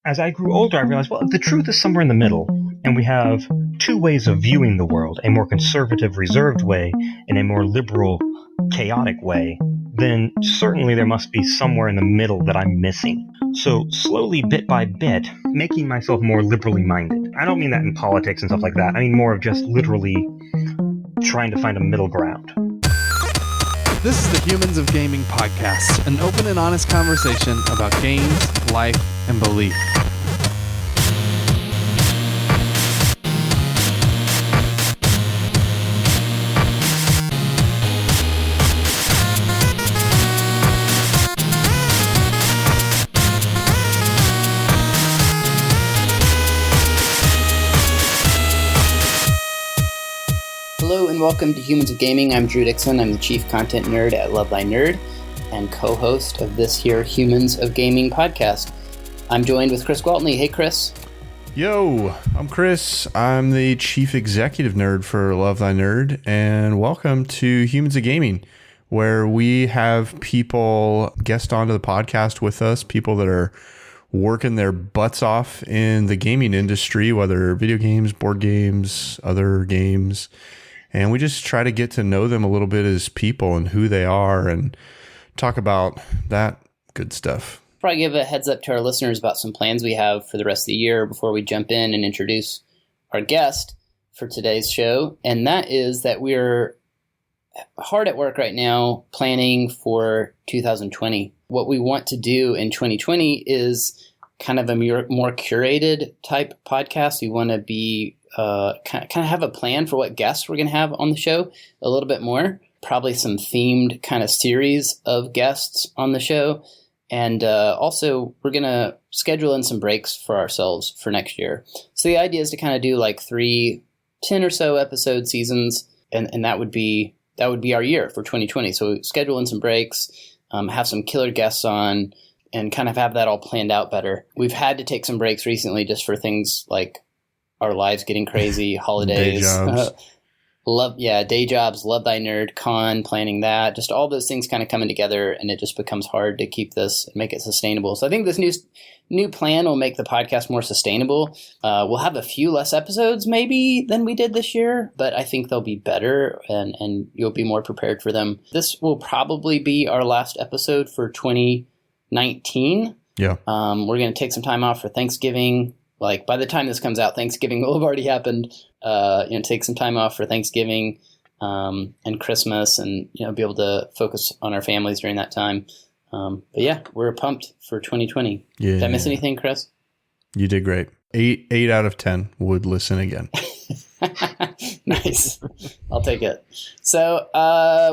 as I grew older, I realized, well, if the truth is somewhere in the middle, and we have two ways of viewing the world, a more conservative, reserved way, and a more liberal, chaotic way, then certainly there must be somewhere in the middle that I'm missing. So slowly, bit by bit, making myself more liberally minded. I don't mean that in politics and stuff like that. I mean more of just literally trying to find a middle ground. This is the Humans of Gaming podcast, an open and honest conversation about games, life, and belief. Hello and welcome to Humans of Gaming. I'm Drew Dixon. I'm the Chief Content Nerd at Love Thy Nerd and co-host of this here Humans of Gaming podcast. I'm joined with Chris Gwaltney. Hey, Chris. Yo, I'm Chris. I'm the Chief Executive Nerd for Love Thy Nerd, and welcome to Humans of Gaming, where we have people guest onto the podcast with us, people that are working their butts off in the gaming industry, whether video games, board games, other games. And we just try to get to know them a little bit as people and who they are and talk about that good stuff. Probably give a heads up to our listeners about some plans we have for the rest of the year before we jump in and introduce our guest for today's show. And that is that we're hard at work right now planning for 2020. What we want to do in 2020 is kind of a more curated type podcast. We want to be kind of have a plan for what guests we're going to have on the show a little bit more, probably some themed kind of series of guests on the show. And also we're going to schedule in some breaks for ourselves for next year. So the idea is to kind of do like 10 or so episode seasons. And that would be our year for 2020. So schedule in some breaks, have some killer guests on, and kind of have that all planned out better. We've had to take some breaks recently just for things like our lives getting crazy, holidays, day jobs, Love Thy Nerd, con, planning that, just all those things kind of coming together, and it just becomes hard to keep this and make it sustainable. So I think this new plan will make the podcast more sustainable. We'll have a few less episodes maybe than we did this year, but I think they'll be better and you'll be more prepared for them. This will probably be our last episode for 2019. Yeah. We're going to take some time off for Thanksgiving. Like by the time this comes out, Thanksgiving will have already happened. Take some time off for Thanksgiving and Christmas, and be able to focus on our families during that time. But yeah, we're pumped for 2020. Yeah. Did I miss anything, Chris? You did great. 8 out of 10 would listen again. Nice. I'll take it. So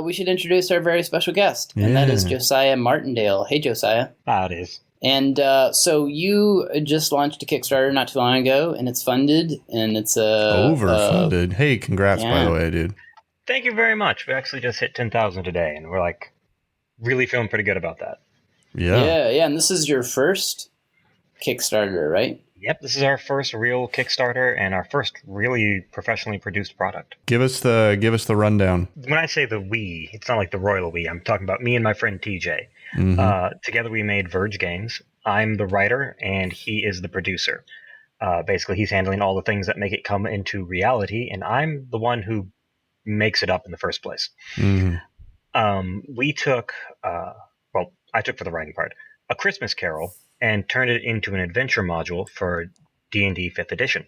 we should introduce our very special guest, and that is Josiah Martindale. Hey, Josiah. It is. And so you just launched a Kickstarter not too long ago, and it's funded, and it's overfunded. Hey, congrats, by the way, dude. Thank you very much. We actually just hit 10,000 today, and we're really feeling pretty good about that. Yeah. And this is your first Kickstarter, right? Yep, this is our first real Kickstarter and our first really professionally produced product. Give us the rundown. When I say the we, it's not like the royal we. I'm talking about me and my friend TJ. Mm-hmm. Together we made Verge Games. I'm the writer and he is the producer. Basically, he's handling all the things that make it come into reality, and I'm the one who makes it up in the first place. Mm-hmm. We took, I took for the writing part, A Christmas Carol and turned it into an adventure module for D&D 5th edition.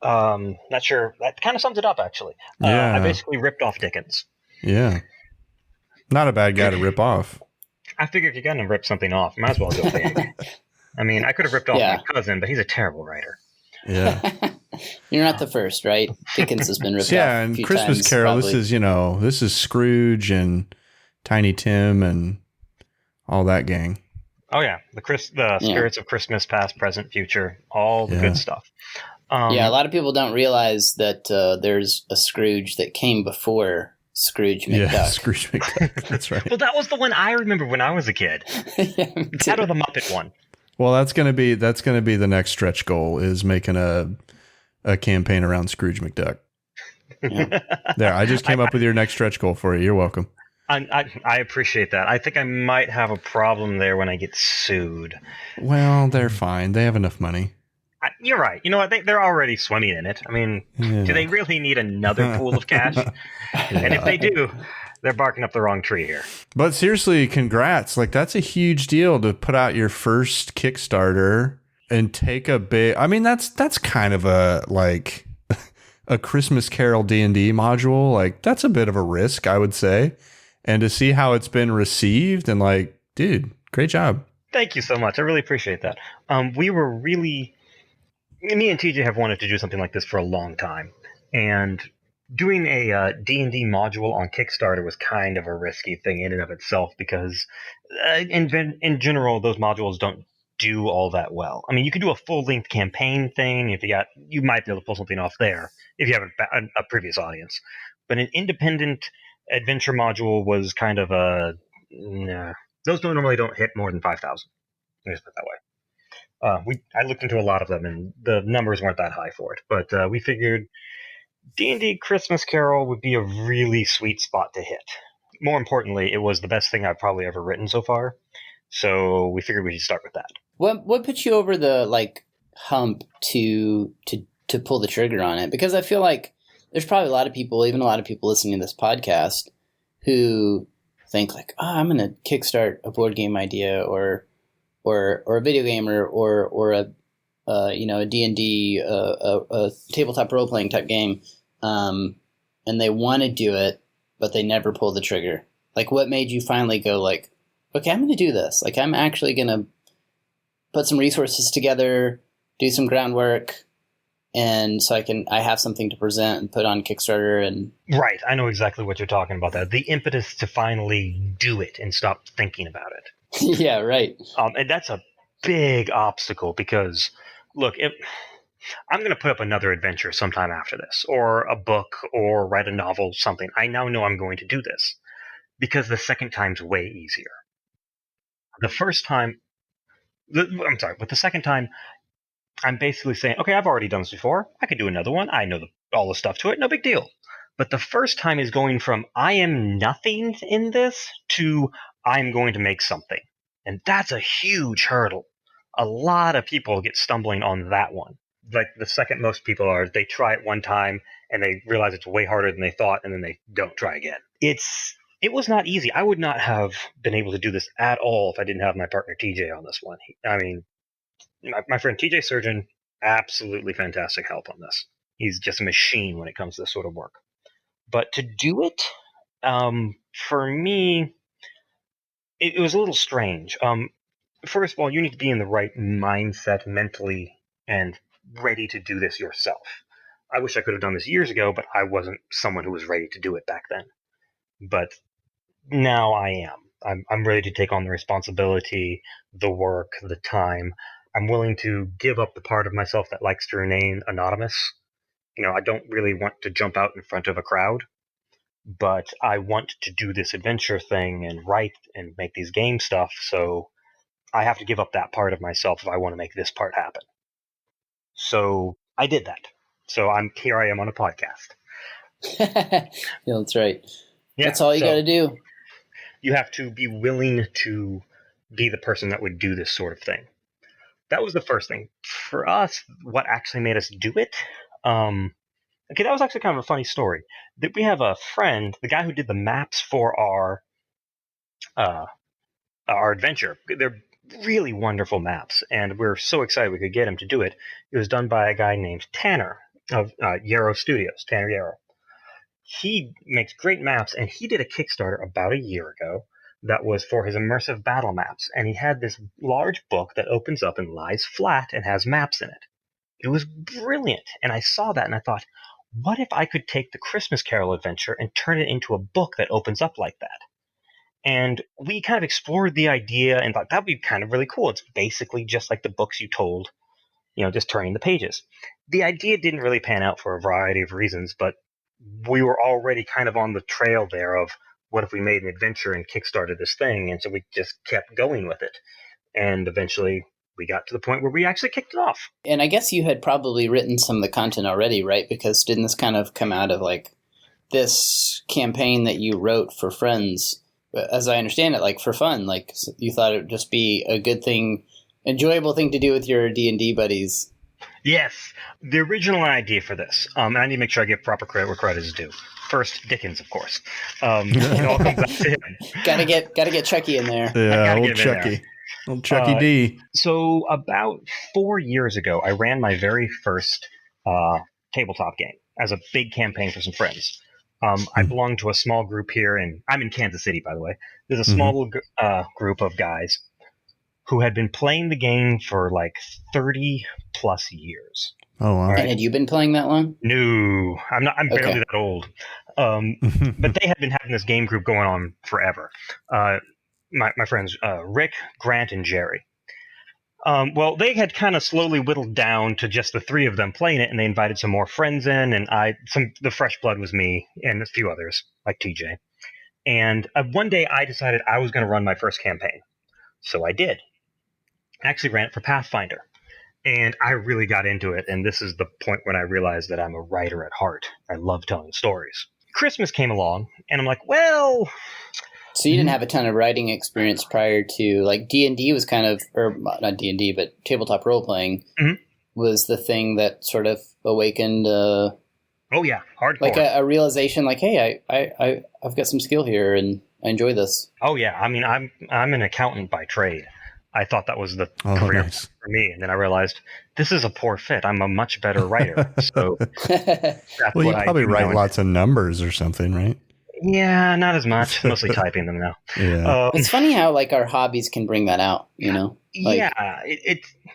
Not sure. That kind of sums it up, actually. Yeah. I basically ripped off Dickens. Yeah. Not a bad guy to rip off. I figure if you're going to rip something off, might as well go big. I mean, I could have ripped off my cousin, but he's a terrible writer. Yeah. You're not the first, right? Dickens has been ripped off a few Christmas times, Carol, probably. this is Scrooge and Tiny Tim and all that gang. Oh, yeah. The spirits of Christmas, past, present, future, all the good stuff. A lot of people don't realize that there's a Scrooge that came before Scrooge McDuck. Yeah, Scrooge McDuck. That's right. Well, that was the one I remember when I was a kid. That or the Muppet one. Well, that's gonna be the next stretch goal, is making a campaign around Scrooge McDuck. Yeah. There, I just came up with your next stretch goal for you. You're welcome. I appreciate that. I think I might have a problem there when I get sued. Well, they're fine. They have enough money. You're right. You know what? They're already swimming in it. I mean, do they really need another pool of cash? And if they do, they're barking up the wrong tree here. But seriously, congrats. Like, that's a huge deal to put out your first Kickstarter and take a big... I mean, that's kind of a, like, a Christmas Carol D&D module. Like, that's a bit of a risk, I would say. And to see how it's been received and, like, dude, great job. Thank you so much. I really appreciate that. We were really... Me and TJ have wanted to do something like this for a long time. And doing a D&D module on Kickstarter was kind of a risky thing in and of itself because in general, those modules don't do all that well. I mean, you could do a full-length campaign thing if you might be able to pull something off there if you have a previous audience. But an independent adventure module was kind of those normally don't hit more than 5,000. Let me just put it that way. I looked into a lot of them, and the numbers weren't that high for it. But we figured D&D Christmas Carol would be a really sweet spot to hit. More importantly, it was the best thing I've probably ever written so far. So we figured we should start with that. What put you over the hump to pull the trigger on it? Because I feel like there's probably a lot of people, even a lot of people listening to this podcast, who think like, I'm going to kickstart a board game idea or a video game or a D&D, a tabletop role playing type game, and they want to do it, but they never pull the trigger. Like, what made you finally go like, okay, I'm going to do this. Like, I'm actually going to put some resources together, do some groundwork, and so I have something to present and put on Kickstarter. And right, I know exactly what you're talking about. That the impetus to finally do it and stop thinking about it. Yeah, right. And that's a big obstacle because, look, I'm going to put up another adventure sometime after this, or a book, or write a novel, something. I now know I'm going to do this because the second time's way easier. The first time, with the second time, I'm basically saying, okay, I've already done this before. I could do another one. I know all the stuff to it. No big deal. But the first time is going from I am nothing in this to I'm going to make something. And that's a huge hurdle. A lot of people get stumbling on that one. Like the second most people are, they try it one time and they realize it's way harder than they thought, and then they don't try again. It was not easy. I would not have been able to do this at all if I didn't have my partner TJ on this one. I mean, my friend TJ Surgeon, absolutely fantastic help on this. He's just a machine when it comes to this sort of work. But to do it, for me, it was a little strange. First of all, you need to be in the right mindset mentally and ready to do this yourself. I wish I could have done this years ago, but I wasn't someone who was ready to do it back then. But now I am. I'm ready to take on the responsibility, the work, the time. I'm willing to give up the part of myself that likes to remain anonymous. I don't really want to jump out in front of a crowd, but I want to do this adventure thing and write and make these game stuff, so I have to give up that part of myself if I want to make this part happen. So I did that. So here I am on a podcast. Yeah, that's right. Yeah, that's all you got to do. You have to be willing to be the person that would do this sort of thing. That was the first thing. For us, what actually made us do it, okay, that was actually kind of a funny story. That we have a friend, the guy who did the maps for our adventure. They're really wonderful maps, and we're so excited we could get him to do it. It was done by a guy named Tanner of Yarrow Studios, Tanner Yarrow. He makes great maps, and he did a Kickstarter about a year ago that was for his immersive battle maps, and he had this large book that opens up and lies flat and has maps in it. It was brilliant, and I saw that and I thought, what if I could take the Christmas Carol adventure and turn it into a book that opens up like that? And we kind of explored the idea and thought that would be kind of really cool. It's basically just like the books you told, just turning the pages. The idea didn't really pan out for a variety of reasons, but we were already kind of on the trail there of what if we made an adventure and kickstarted this thing, and so we just kept going with it. And eventually we got to the point where we actually kicked it off. And I guess you had probably written some of the content already, right? Because didn't this kind of come out of like this campaign that you wrote for friends, as I understand it, like for fun, like you thought it would just be a good thing, enjoyable thing to do with your D&D buddies. Yes, the original idea for this, and I need to make sure I give proper credit where credit is due. First, Dickens, of course. It all comes back to him. Gotta get Chucky in there. Yeah, old Chucky. Old Chucky D. So about 4 years ago, I ran my very first tabletop game as a big campaign for some friends. I belong to a small group here, and I'm in Kansas City, by the way. There's a small group of guys who had been playing the game for like 30 plus years. Oh, wow. And had you been playing that long? No, I'm not. I'm barely that old. But they had been having this game group going on forever. My friends Rick, Grant, and Jerry. Well, they had kind of slowly whittled down to just the three of them playing it, and they invited some more friends in, and the fresh blood was me and a few others, like TJ. And one day I decided I was going to run my first campaign. So I did. I actually ran it for Pathfinder. And I really got into it, and this is the point when I realized that I'm a writer at heart. I love telling stories. Christmas came along, and I'm like, well... So you didn't have a ton of writing experience prior to, like, D&D was kind of, or not D&D, but tabletop role-playing was the thing that sort of awakened... oh, yeah, hardcore. Like a realization, like, hey, I've got some skill here, and I enjoy this. Oh, yeah. I mean, I'm an accountant by trade. I thought that was the career for me, and then I realized this is a poor fit. I'm a much better writer. So that's well, you probably write lots of numbers or something, right? Yeah, not as much. Mostly typing them now. Yeah. It's funny how like our hobbies can bring that out, you know? Like, yeah,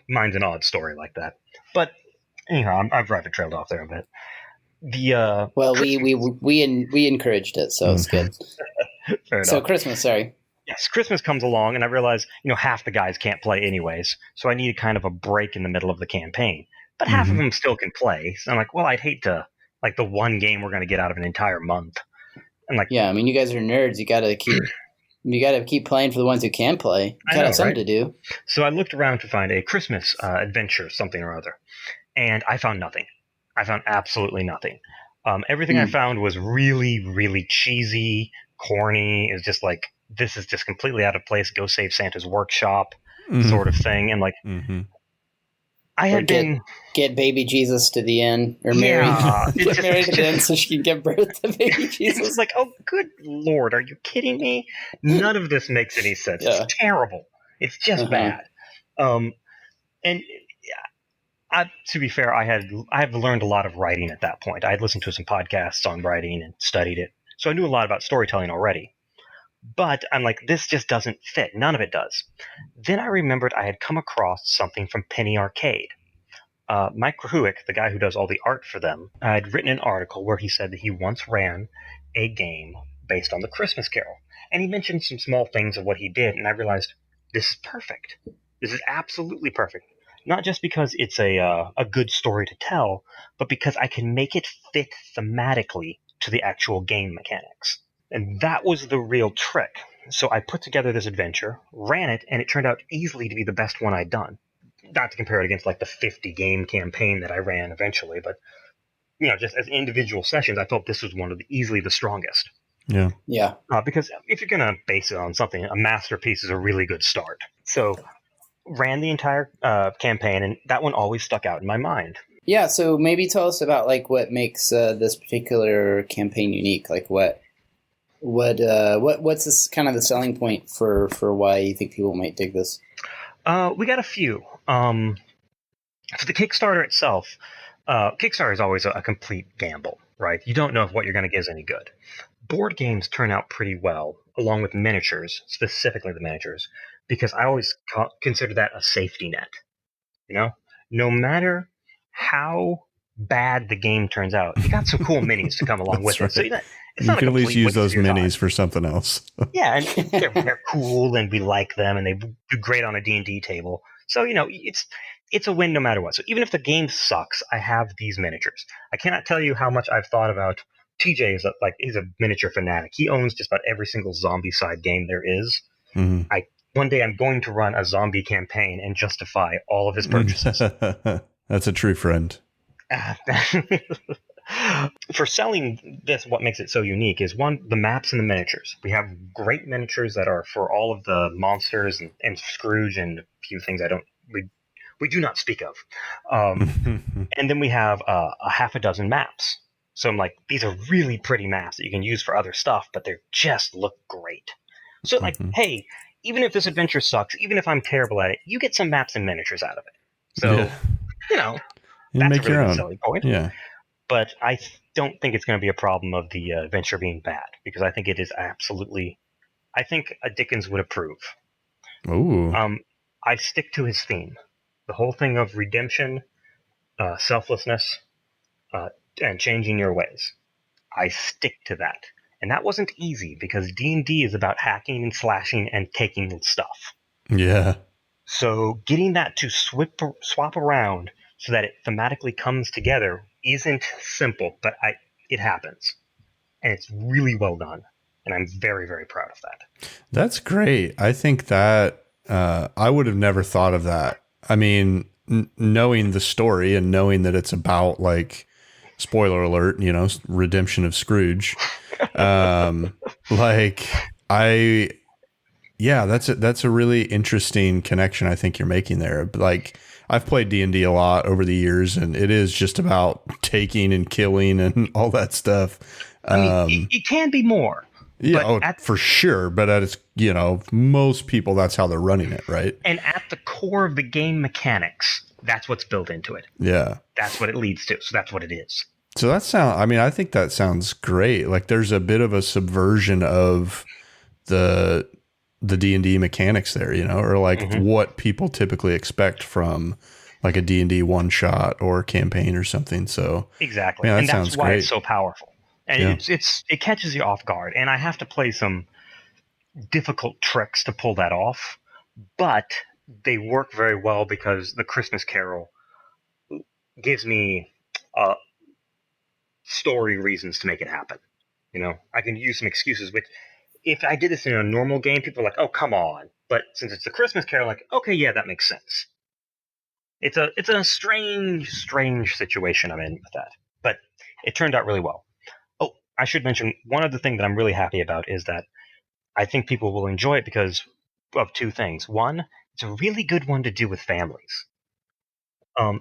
mine's an odd story like that. But anyhow, I've rabbit trailed off there a bit. Well, we encouraged it, so it's good. Fair so enough. Christmas, sorry. Yes, Christmas comes along, and I realize, half the guys can't play anyways, so I need kind of a break in the middle of the campaign. But half of them still can play, so I'm like, well, I'd hate to, like, the one game we're going to get out of an entire month. And like, yeah, I mean, you guys are nerds. You gotta keep playing for the ones who can play. You gotta have something to do. So I looked around to find a Christmas adventure, something or other, and I found nothing. I found absolutely nothing. Everything I found was really, really cheesy, corny. It was just like, this is just completely out of place. Go save Santa's workshop, sort of thing. And like, I had get baby Jesus to the end, or marry to the end so she can give birth to baby Jesus. It's like, oh, good Lord, are you kidding me? None of this makes any sense. Yeah. It's terrible. It's just bad. And to be fair, I have learned a lot of writing at that point. I had listened to some podcasts on writing and studied it, so I knew a lot about storytelling already. But I'm like, this just doesn't fit. None of it does. Then I remembered I had come across something from Penny Arcade. Mike Krahuick, the guy who does all the art for them, had written an article where he said that he once ran a game based on the Christmas Carol. And he mentioned some small things of what he did, and I realized, this is perfect. This is absolutely perfect. Not just because it's a good story to tell, but because I can make it fit thematically to the actual game mechanics. And that was the real trick. So I put together this adventure, ran it, and it turned out easily to be the best one I'd done. Not to compare it against like the 50-game campaign that I ran eventually, but just as individual sessions, I felt this was one of easily the strongest. Yeah. Yeah. Because if you're going to base it on something, a masterpiece is a really good start. So ran the entire campaign, and that one always stuck out in my mind. Yeah, so maybe tell us about like what makes this particular campaign unique. Like what's this kind of the selling point for why you think people might dig this? We got a few. For the Kickstarter itself, Kickstarter is always a complete gamble, right? You don't know if what you're going to get is any good. Board games turn out pretty well, along with miniatures, specifically the miniatures, because I always consider that a safety net. No matter how bad the game turns out, you got some cool minis to come along with it. So it's not you can at least use those minis for something else. Yeah, and they're cool, and we like them, and they do great on a D&D table. So, it's a win no matter what. So even if the game sucks, I have these miniatures. I cannot tell you how much I've thought about... TJ is a miniature fanatic. He owns just about every single zombie side game there is. One day I'm going to run a zombie campaign and justify all of his purchases. That's a true friend. For selling this, what makes it so unique is one, the maps and the miniatures. We have great miniatures that are for all of the monsters and Scrooge and a few things we do not speak of. And then we have a half a dozen maps. So I'm like, these are really pretty maps that you can use for other stuff, but they just look great. So like, hey, even if this adventure sucks, even if I'm terrible at it, you get some maps and miniatures out of it. So, you know, You that's make a really your good own. selling point. Yeah. But I don't think it's going to be a problem of the adventure being bad, because I think it is absolutely. I think a Dickens would approve. Ooh. I stick to his theme, the whole thing of redemption, selflessness, and changing your ways. I stick to that, and that wasn't easy because D&D is about hacking and slashing and taking stuff. Yeah. So getting that to swap around so that it thematically comes together isn't simple, but it happens. And it's really well done. And I'm very, very proud of that. That's great. I think that I would have never thought of that. I mean, knowing the story and knowing that it's about, like, spoiler alert, you know, redemption of Scrooge. That's a really interesting connection I think you're making there. Like, I've played D&D a lot over the years, and it is just about taking and killing and all that stuff. I mean, it can be more. Yeah, for sure. But it's, you know, most people, that's how they're running it, right? And at the core of the game mechanics, that's what's built into it. Yeah. That's what it leads to. So that's what it is. So I think that sounds great. Like, there's a bit of a subversion of the D&D mechanics there, you know, or like what people typically expect from like a D&D one shot or campaign or something. So exactly. Man, and that's why it's so powerful. And it catches you off guard. And I have to play some difficult tricks to pull that off, but they work very well because the Christmas Carol gives me story reasons to make it happen. You know, I can use some excuses, which if I did this in a normal game, people are like, oh, come on. But since it's a Christmas Carol, like, okay, yeah, that makes sense. It's a strange situation I'm in with that. But it turned out really well. Oh, I should mention, one other thing that I'm really happy about is that I think people will enjoy it because of two things. One, it's a really good one to do with families.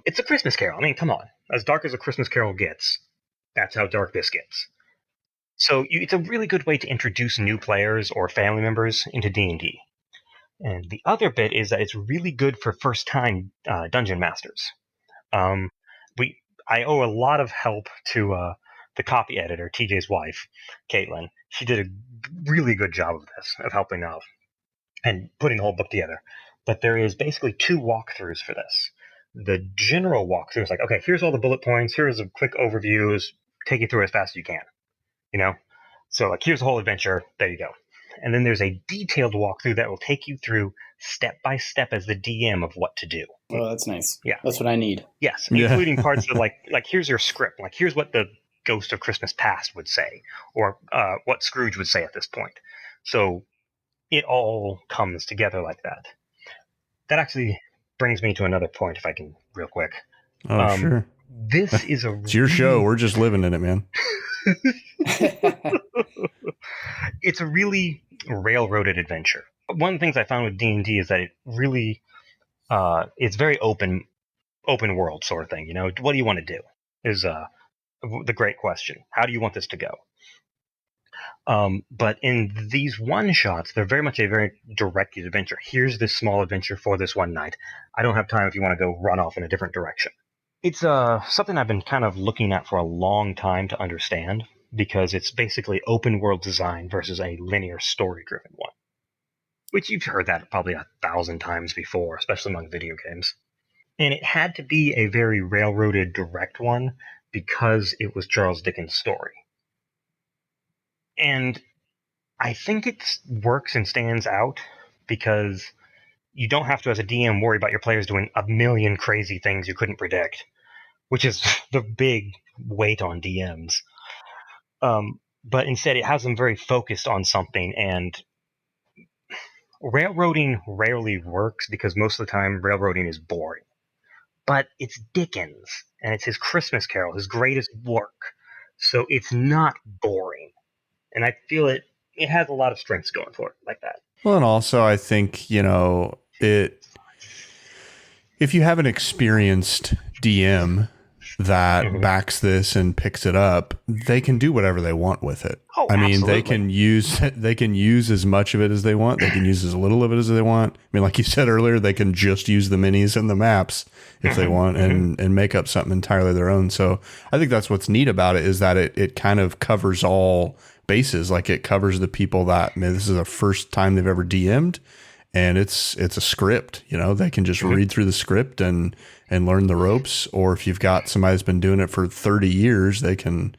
It's a Christmas Carol. I mean, come on. As dark as a Christmas Carol gets, that's how dark this gets. So it's a really good way to introduce new players or family members into D&D. And the other bit is that it's really good for first-time dungeon masters. I owe a lot of help to the copy editor, TJ's wife, Caitlin. She did a really good job of this, of helping out and putting the whole book together. But there is basically two walkthroughs for this. The general walkthrough is like, okay, here's all the bullet points, here's a quick overview, take you through as fast as you can. You know? So, like, here's the whole adventure, there you go. And then there's a detailed walkthrough that will take you through step by step as the DM of what to do. Oh, that's nice. Yeah. That's what I need. Yes, including parts of like here's your script. Like, here's what the Ghost of Christmas Past would say, or what Scrooge would say at this point. So it all comes together like that. That actually brings me to another point, if I can, real quick. Oh, sure. This is it's your show. We're just living in it, man. It's a really railroaded adventure. One of the things I found with D&D is that it really it's very open world sort of thing. You know, what do you want to do is the great question. How do you want this to go? But in these one shots, they're very much a very directed adventure. Here's this small adventure for this one night. I don't have time if you want to go run off in a different direction. It's something I've been kind of looking at for a long time to understand, because it's basically open world design versus a linear story driven one. Which you've heard that probably 1,000 times before, especially among video games. And it had to be a very railroaded direct one because it was Charles Dickens' story. And I think it works and stands out because you don't have to, as a DM, worry about your players doing a million crazy things you couldn't predict, which is the big weight on DMs. But instead, it has them very focused on something, and railroading rarely works because most of the time railroading is boring. but it's Dickens, and it's his Christmas Carol, his greatest work. So it's not boring. And I feel it has a lot of strengths going for it like that. Well, and also I think, if you have an experienced DM that backs this and picks it up, they can do whatever they want with it. Oh, I mean, absolutely. they can use as much of it as they want. They can use as little of it as they want. I mean, like you said earlier, they can just use the minis and the maps if they want and make up something entirely their own. So I think that's what's neat about it, is that it kind of covers all bases. Like, it covers the people that, man, this is the first time they've ever DM'd, and it's a script. They can just read through the script and learn the ropes. Or if you've got somebody that's been doing it for 30 years, they can,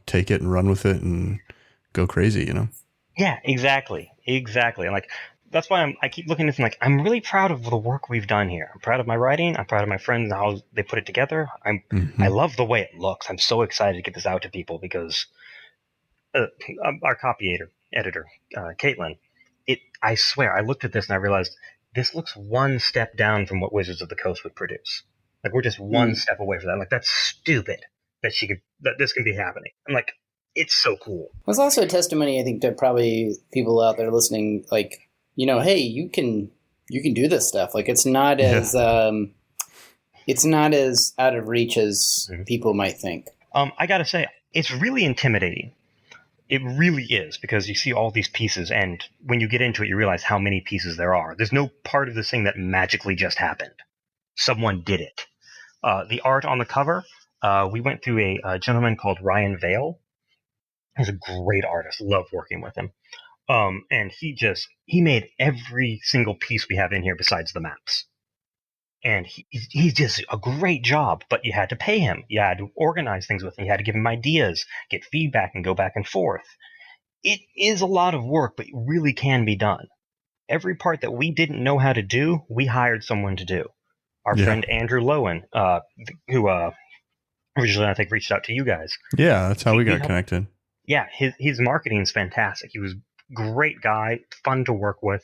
take it and run with it and go crazy, Yeah, exactly. And like, that's why I keep looking at this and like, I'm really proud of the work we've done here. I'm proud of my writing. I'm proud of my friends and how they put it together. I love the way it looks. I'm so excited to get this out to people because our copy editor, Caitlin, I swear, I looked at this and I realized this looks one step down from what Wizards of the Coast would produce. Like, we're just one step away from that. I'm like, that's stupid that this can be happening. I'm like, it's so cool. It's also a testimony, I think, to probably people out there listening, like, hey, you can do this stuff. Like, it's not as out of reach as people might think. I gotta say, it's really intimidating. It really is, because you see all these pieces, and when you get into it, you realize how many pieces there are. There's no part of this thing that magically just happened. Someone did it. The art on the cover, we went through a gentleman called Ryan Vale. He's a great artist. Love working with him. And he made every single piece we have in here besides the maps. And he does a great job, but you had to pay him. You had to organize things with him. You had to give him ideas, get feedback, and go back and forth. It is a lot of work, but it really can be done. Every part that we didn't know how to do, we hired someone to do. Our friend Andrew Lowen, who originally I think reached out to you guys. Yeah, that's how we got connected. Yeah, his marketing is fantastic. He was a great guy, fun to work with,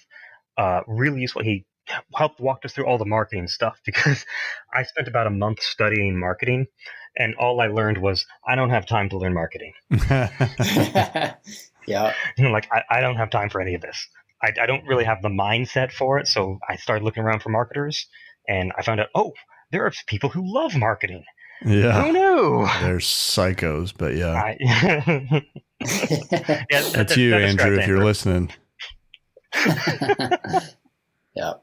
really useful. He helped walk us through all the marketing stuff, because I spent about a month studying marketing, and all I learned was I don't have time to learn marketing. Yeah. Like, I don't have time for any of this. I don't really have the mindset for it, so I started looking around for marketers, and I found out, there are people who love marketing. Yeah. Oh, no. They're psychos, but yeah. That's you, Andrew, if you're listening. Yeah,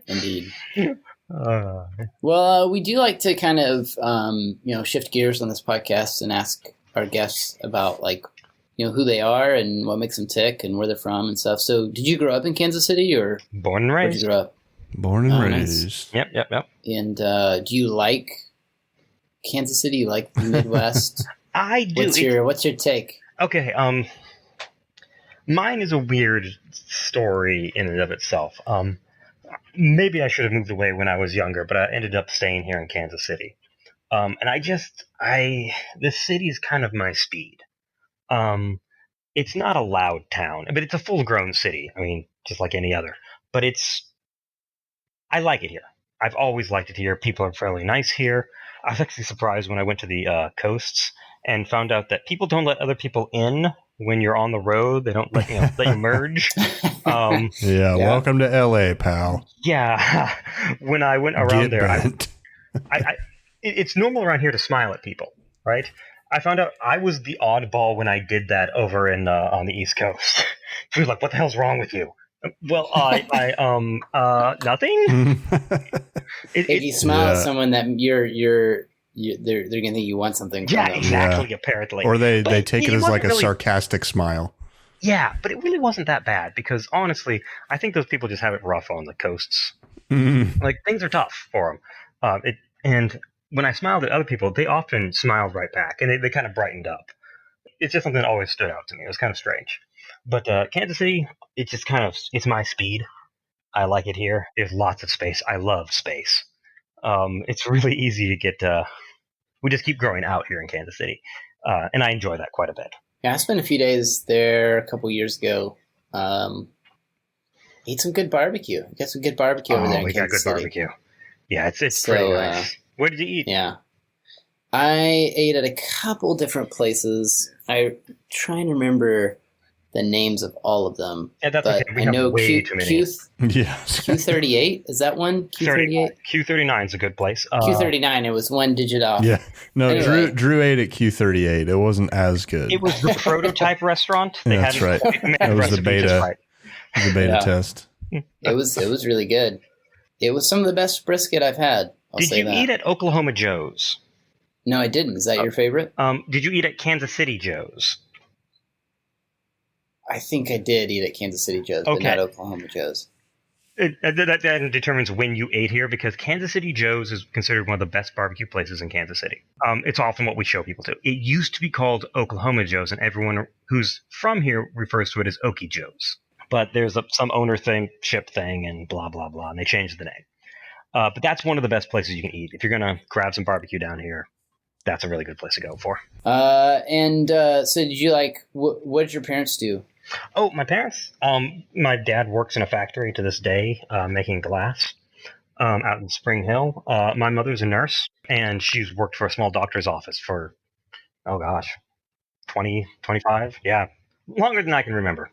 indeed. Well, we do like to kind of, shift gears on this podcast and ask our guests about, like, who they are and what makes them tick and where they're from and stuff. So, did you grow up in Kansas City, or born and raised? Where'd you grow up? Born and raised. Nice. Yep. And do you like Kansas City? You like the Midwest? I do. What's your take? Okay. Mine is a weird story in and of itself. Maybe I should have moved away when I was younger, but I ended up staying here in Kansas City. And this city is kind of my speed. It's not a loud town, but it's a full-grown city. I mean, just like any other. But I like it here. I've always liked it here. People are fairly nice here. I was actually surprised when I went to the coasts and found out that people don't let other people in when you're on the road. They don't let you merge. Welcome to LA, pal. Yeah. When I went around there, it's normal around here to smile at people, right? I found out I was the oddball when I did that over on the East Coast. She was like, "What the hell's wrong with you?" Well, nothing. If you smile at someone, that they're gonna think you want something. Yeah, exactly. Yeah. Apparently, or they take it as like a sarcastic smile. Yeah, but it really wasn't that bad, because honestly, I think those people just have it rough on the coasts. Like, things are tough for them. And when I smiled at other people, they often smiled right back, and they kind of brightened up. It's just something that always stood out to me. It was kind of strange. But Kansas City, it's just it's my speed. I like it here. There's lots of space. I love space. It's really easy to get. We just keep growing out here in Kansas City, and I enjoy that quite a bit. Yeah, I spent a few days there a couple years ago. Ate some good barbecue. We got some good barbecue over there in Kansas City. We got good barbecue. Yeah, it's So, pretty nice. Where did you eat? Yeah. I ate at a couple different places. I'm trying to remember the names of all of them. Yeah, that's but okay. We I have know way too many. Q38, is that one? Q38? Q39 is a good place. Q39, it was one digit off. Yeah. No, Anyway. Drew ate at Q38. It wasn't as good. It was the prototype restaurant. Yeah, that's right. That was the beta. Right. It was a beta test. It was really good. It was some of the best brisket I've had. Did you eat at Oklahoma Joe's? No, I didn't. Is that your favorite? Did you eat at Kansas City Joe's? I think I did eat at Kansas City Joe's, but not Oklahoma Joe's. That determines when you ate here, because Kansas City Joe's is considered one of the best barbecue places in Kansas City. It's often what we show people to. It used to be called Oklahoma Joe's, and everyone who's from here refers to it as Okie Joe's. But there's some ownership thing and blah, blah, blah, and they changed the name. But that's one of the best places you can eat. If you're going to grab some barbecue down here, that's a really good place to go for. So did you what did your parents do? Oh, my parents? My dad works in a factory to this day, making glass out in Spring Hill. My mother's a nurse, and she's worked for a small doctor's office for, 20, 25? Yeah, longer than I can remember.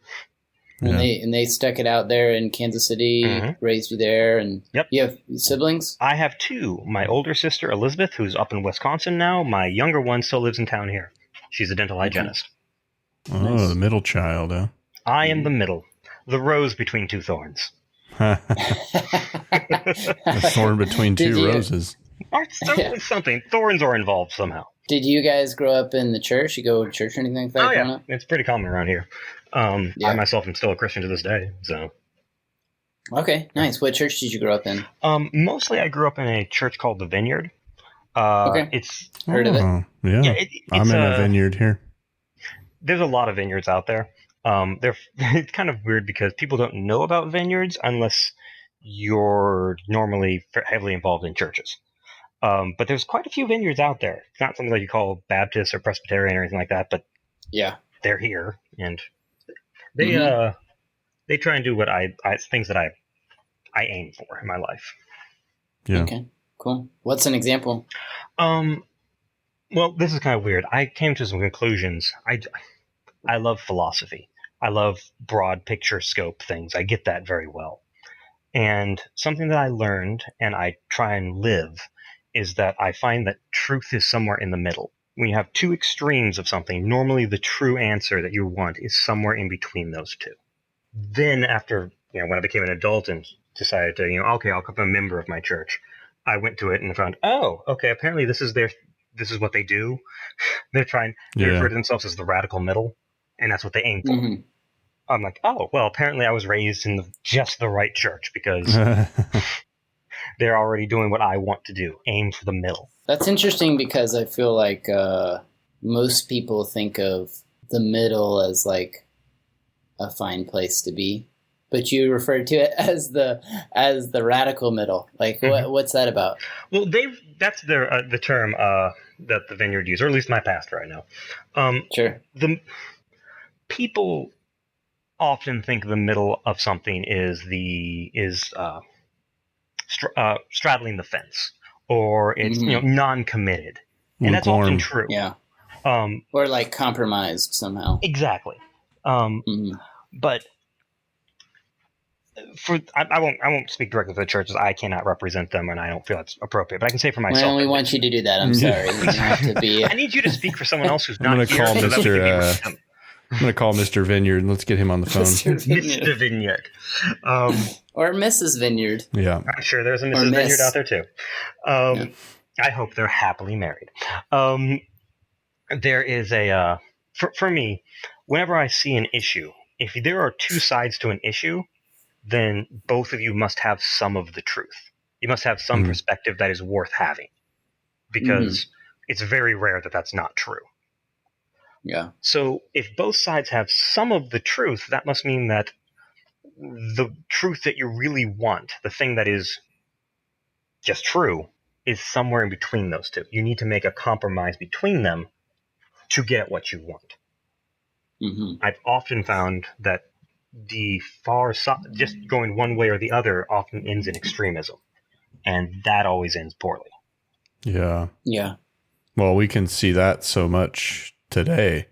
And they stuck it out there in Kansas City, raised you there, and Yep. You have siblings? I have two. My older sister, Elizabeth, who's up in Wisconsin now. My younger one still lives in town here. She's a dental hygienist. Oh, Nice. The middle child, huh? I am the middle. The rose between two thorns. The thorn between two roses. Or something. Thorns are involved somehow. Did you guys grow up in the church? You go to church or anything like that? Oh, yeah. It's pretty common around here. I myself am still a Christian to this day. So. Okay, nice. What church did you grow up in? Mostly I grew up in a church called the Vineyard. Okay. It's heard of it. Yeah, I'm in a vineyard here. There's a lot of vineyards out there. It's kind of weird because people don't know about vineyards unless you're normally heavily involved in churches. But there's quite a few vineyards out there. It's not something like you call Baptist or Presbyterian or anything like that, but yeah, they're here, and they try and do what things that I aim for in my life. Yeah. Okay, cool. What's an example? Well, this is kind of weird. I came to some conclusions. I love philosophy. I love broad picture scope things. I get that very well. And something that I learned and I try and live is that I find that truth is somewhere in the middle. When you have two extremes of something, normally the true answer that you want is somewhere in between those two. Then after, when I became an adult and decided to, okay, I'll become a member of my church, I went to it and found, apparently this is what they do. They refer to themselves as the radical middle, and that's what they aim for. Mm-hmm. I'm like, apparently I was raised in just the right church because they're already doing what I want to do, aim for the middle. That's interesting because I feel like most people think of the middle as like a fine place to be, but you referred to it as the radical middle. Like, what's that about? Well, that's the term that the Vineyard use, or at least my pastor I know. Sure. The people often think the middle of something is straddling the fence, or it's non-committed, and that's often true. Yeah. Or like compromised somehow. Exactly. But I won't speak directly for the churches. I cannot represent them, and I don't feel that's appropriate. But I can say for myself. Well, we want you to do that. I'm sorry. You don't have to be. I need you to speak for someone else who's not here. I'm going to call Mr. Vineyard and let's get him on the phone. Mr. Vineyard. Or Mrs. Vineyard. Yeah. I'm sure there's a Mrs. Vineyard out there too. I hope they're happily married. There is for me, whenever I see an issue, if there are two sides to an issue, then both of you must have some of the truth. You must have some perspective that is worth having, because it's very rare that that's not true. Yeah. So if both sides have some of the truth, that must mean that the truth that you really want, the thing that is just true, is somewhere in between those two. You need to make a compromise between them to get what you want. I've often found that the far side, just going one way or the other, often ends in extremism. and that always ends poorly. Yeah. Yeah. Well, we can see that so much today.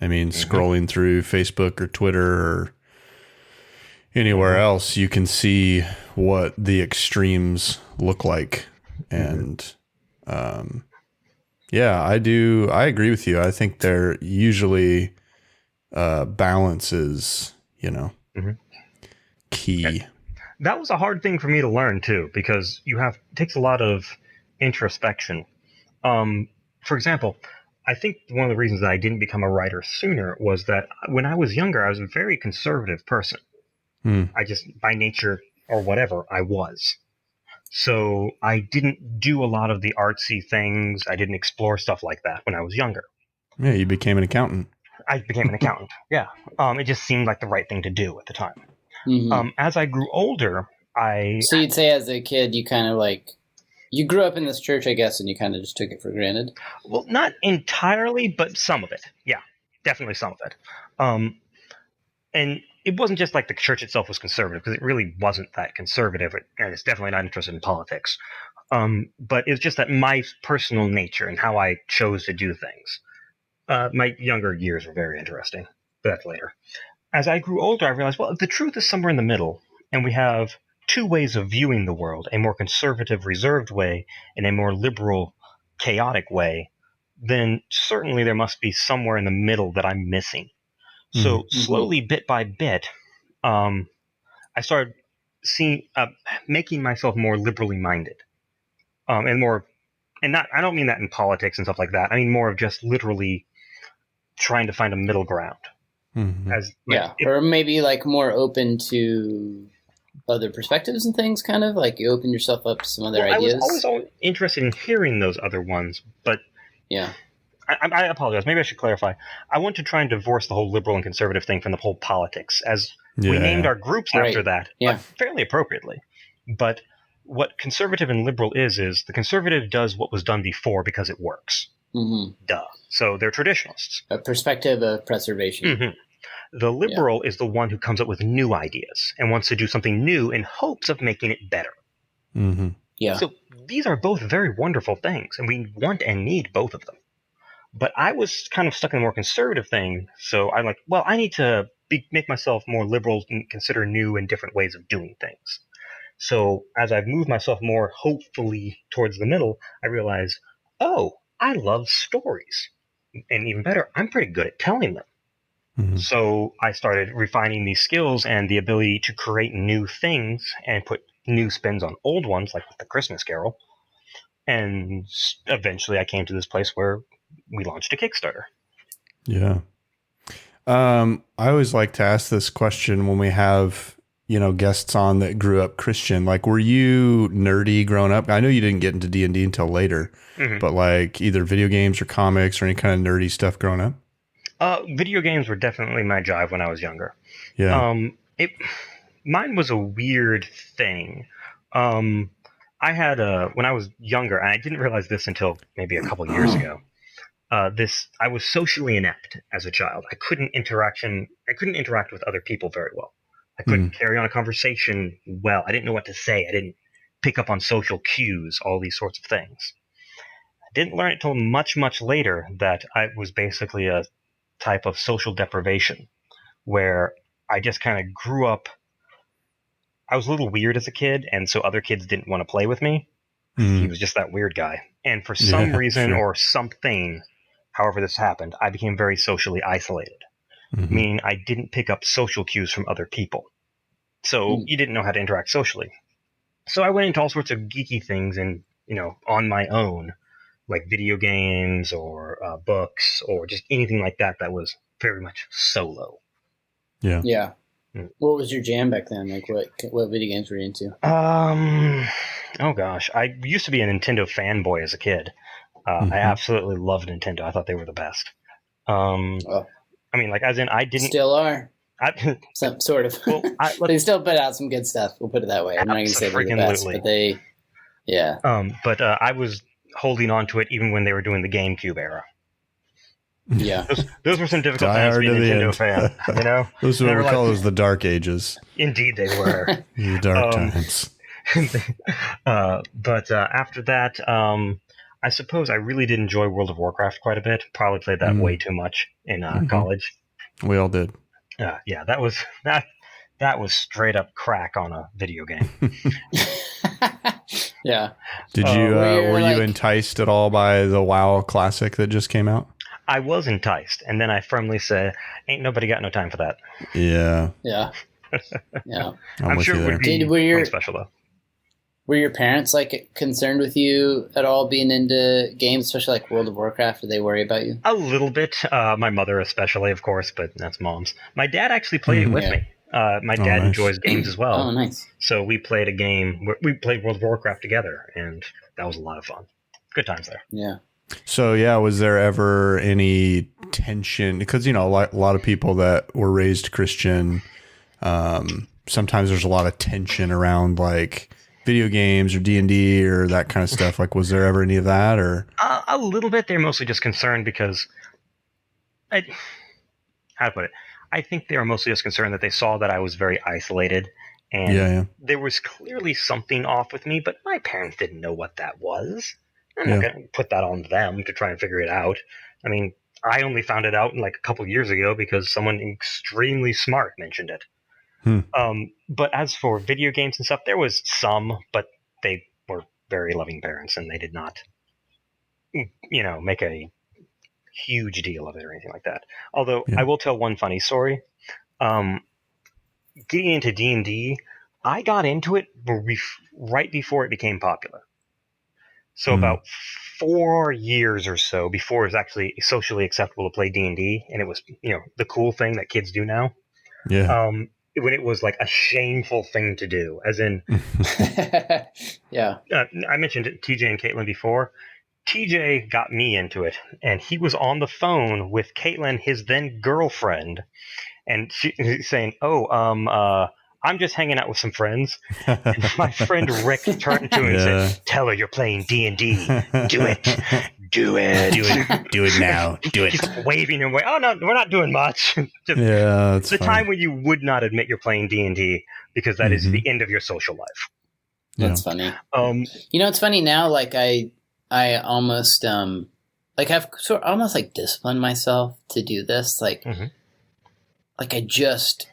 I mean, scrolling through Facebook or Twitter or anywhere else, you can see what the extremes look like. And yeah, I agree with you. I think they're usually balance is, key. That was a hard thing for me to learn too, because it takes a lot of introspection. For example, I think one of the reasons that I didn't become a writer sooner was that when I was younger, I was a very conservative person. I just, by nature or whatever, I was. So I didn't do a lot of the artsy things. I didn't explore stuff like that when I was younger. Yeah, you became an accountant. I became an accountant, yeah. It just seemed like the right thing to do at the time. Mm-hmm. As I grew older, So you'd say as a kid, you kind of you grew up in this church, I guess, and you kind of just took it for granted? Well, not entirely, but some of it. Yeah, definitely some of it. And it wasn't just like the church itself was conservative, because it really wasn't that conservative, and it's definitely not interested in politics. But it's just that my personal nature and how I chose to do things. My younger years were very interesting, but that's later. As I grew older, I realized, well, the truth is somewhere in the middle, and we have two ways of viewing the world, a more conservative, reserved way, and a more liberal, chaotic way, then certainly there must be somewhere in the middle that I'm missing. So slowly, bit by bit, I started making myself more liberally minded, and more, and not. I don't mean that in politics and stuff like that. I mean more of just literally trying to find a middle ground. Or maybe more open to other perspectives and things, kind of like you open yourself up to some other ideas. I was always interested in hearing those other ones, but yeah. I apologize. Maybe I should clarify. I want to try and divorce the whole liberal and conservative thing from the whole politics, as we named our groups after that, fairly appropriately. But what conservative and liberal is the conservative does what was done before because it works. Duh. So they're traditionalists. A perspective of preservation. The liberal is the one who comes up with new ideas and wants to do something new in hopes of making it better. So these are both very wonderful things, and we want and need both of them. But I was kind of stuck in the more conservative thing, so I'm like, well, I need to make myself more liberal and consider new and different ways of doing things. So as I've moved myself more hopefully towards the middle, I realized, oh, I love stories. And even better, I'm pretty good at telling them. So I started refining these skills and the ability to create new things and put new spins on old ones, like with the Christmas Carol. And eventually I came to this place where we launched a Kickstarter. Yeah. I always like to ask this question when we have, guests on that grew up Christian. Like, were you nerdy growing up? I know you didn't get into D&D until later, but like either video games or comics or any kind of nerdy stuff growing up? Video games were definitely my jive when I was younger. Yeah. Mine was a weird thing. I had when I was younger, and I didn't realize this until maybe a couple years ago. I was socially inept as a child. I couldn't interact with other people very well. I couldn't carry on a conversation well. I didn't know what to say. I didn't pick up on social cues, all these sorts of things. I didn't learn it till much, much later that I was basically a type of social deprivation, where I just kind of grew up. I was a little weird as a kid, and so other kids didn't want to play with me. He was just that weird guy. And for some reason or something, however this happened, I became very socially isolated, meaning I didn't pick up social cues from other people. So you didn't know how to interact socially. So I went into all sorts of geeky things and, on my own, like video games or books or just anything like that was very much solo. Yeah. Yeah. What was your jam back then? Like what video games were you into? Oh gosh. I used to be a Nintendo fanboy as a kid. I absolutely loved Nintendo. I thought they were the best. I mean, like, as in, I didn't... Still are. Some sort of. Well, they still put out some good stuff. We'll put it that way. I'm not going to say they're the best, but they... Yeah. But I was holding on to it even when they were doing the GameCube era. Yeah. Those were some difficult times to be a Nintendo fan, Those are what we call the dark ages. Indeed they were. The dark times. But after that, I suppose I really did enjoy World of Warcraft quite a bit. Probably played that way too much in college. We all did. Yeah, that was straight up crack on a video game. Yeah. Did you were you enticed at all by the WoW Classic that just came out? I was enticed, and then I firmly said, "Ain't nobody got no time for that." Yeah. Yeah. Yeah. I'm sure it would be special though. Were your parents like concerned with you at all being into games, especially like World of Warcraft? Did they worry about you? A little bit. My mother especially, of course, but that's mom's. My dad actually played it with me. My dad enjoys games as well. Oh, nice. So we played a game. We played World of Warcraft together, and that was a lot of fun. Good times there. Yeah. So, was there ever any tension? Because, a lot of people that were raised Christian, sometimes there's a lot of tension around like video games or D&D or that kind of stuff. Like, was there ever any of that? Or a little bit. They're mostly just concerned because, how to put it? I think they were mostly just concerned that they saw that I was very isolated, and there was clearly something off with me, but my parents didn't know what that was. I'm not going to put that on them to try and figure it out. I mean, I only found it out like a couple of years ago because someone extremely smart mentioned it. But as for video games and stuff, there was some, but they were very loving parents, and they did not, make a huge deal of it or anything like that. Although I will tell one funny story. Getting into D&D, I got into it right before it became popular. So about 4 years or so before it was actually socially acceptable to play D&D, and it was, the cool thing that kids do now. Yeah. When it was like a shameful thing to do, as in, yeah. I mentioned TJ and Caitlin before. TJ got me into it, and he was on the phone with Caitlin, his then girlfriend, and she's saying, I'm just hanging out with some friends. And my friend Rick turned to him and said, "Tell her you're playing D&D. Do it. Do it. Do it now. Do it." He's waving him away. Oh, no, we're not doing much. It's the time when you would not admit you're playing D&D because that is the end of your social life. That's funny. It's funny now, like I almost I've sort of almost like disciplined myself to do this. Like I just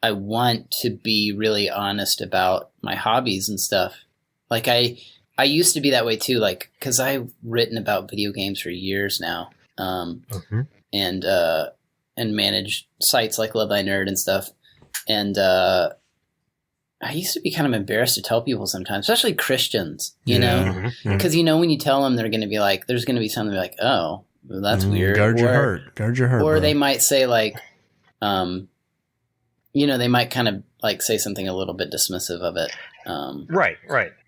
I want to be really honest about my hobbies and stuff. Like I used to be that way too, like, cause I've written about video games for years now. And manage sites like Love Thy Nerd and stuff. And, I used to be kind of embarrassed to tell people sometimes, especially Christians, you know, because, when you tell them, they're going to be like, there's going to be something like, oh, well, that's weird. Guard your heart. Or bro. they might say like, they might kind of like say something a little bit dismissive of it. Right.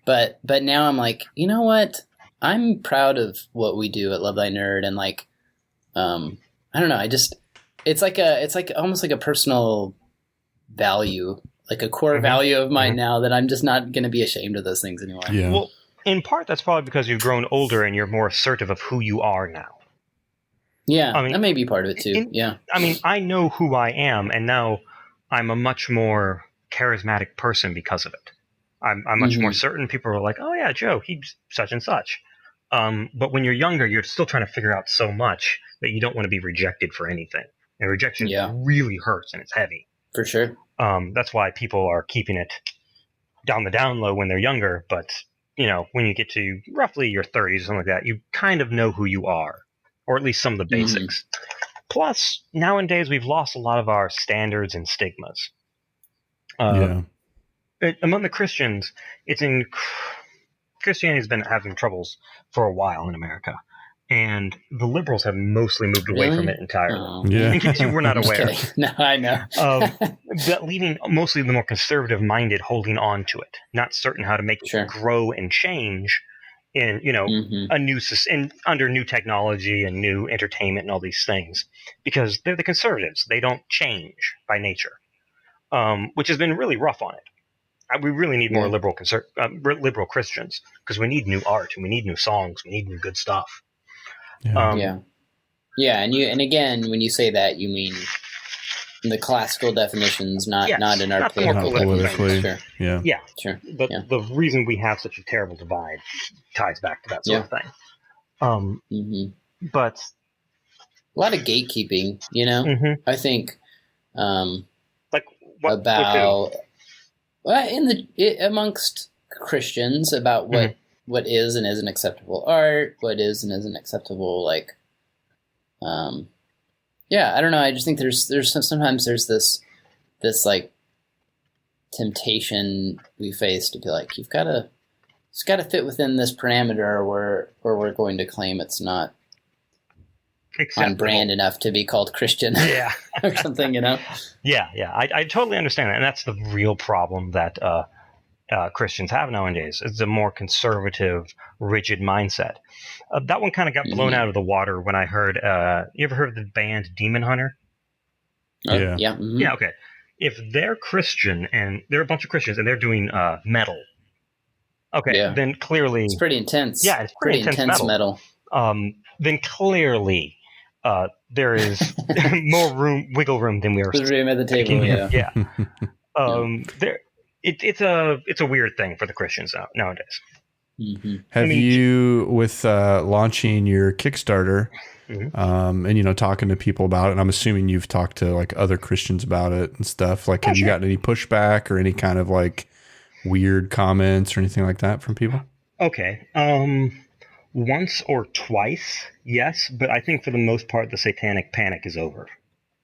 But now I'm like, you know what? I'm proud of what we do at Love Thy Nerd, and like, I don't know. It's like almost like a personal value, like a core value of mine now, that I'm just not going to be ashamed of those things anymore. Yeah. Well, in part, that's probably because you've grown older and you're more assertive of who you are now. Yeah, that may be part of it too. I know who I am, and now I'm a much more charismatic person because of it. I'm much more certain. People are like, oh yeah, Joe, he's such and such. But when you're younger, you're still trying to figure out so much that you don't want to be rejected for anything. And rejection really hurts, and it's heavy. For sure. That's why people are keeping it down the down low when they're younger. But, when you get to roughly your 30s or something like that, you kind of know who you are, or at least some of the basics. Plus, nowadays, we've lost a lot of our standards and stigmas. Among the Christians, Christianity's been having troubles for a while in America, and the liberals have mostly moved away from it entirely. In case you were not aware. No, I know. But leaving mostly the more conservative-minded holding on to it, not certain how to make it grow and change in under new technology and new entertainment and all these things, because they're the conservatives. They don't change by nature, which has been really rough on it. We really need more liberal Christians, because we need new art, and we need new songs, we need new good stuff. And again, when you say that, you mean the classical definitions, not Yes, in our not the more political politically. Sure. Yeah. Yeah. Sure. The reason we have such a terrible divide ties back to that sort of thing. But a lot of gatekeeping, I think, like about amongst Christians about what is and isn't acceptable art, what is and isn't acceptable, like, I don't know. I just think sometimes there's this like temptation we face to be like, it's got to fit within this parameter where we're going to claim it's not on brand enough to be called Christian. Yeah. Or something, Yeah. I totally understand that. And that's the real problem that Christians have nowadays. It's a more conservative, rigid mindset. That one kind of got blown out of the water when I heard, you ever heard of the band Demon Hunter? Yeah. Yeah. Yeah, okay. If they're Christian and they're a bunch of Christians and they're doing metal, okay, then clearly... It's pretty intense. Yeah, it's pretty intense metal. Then clearly there is more wiggle room than we are. There's room at the table, yeah. It's a weird thing for the Christians nowadays. Have you, with launching your Kickstarter, and talking to people about it, and I'm assuming you've talked to like other Christians about it and stuff, like have you gotten any pushback or any kind of like weird comments or anything like that from people? Okay. Once or twice, yes, but I think for the most part the satanic panic is over.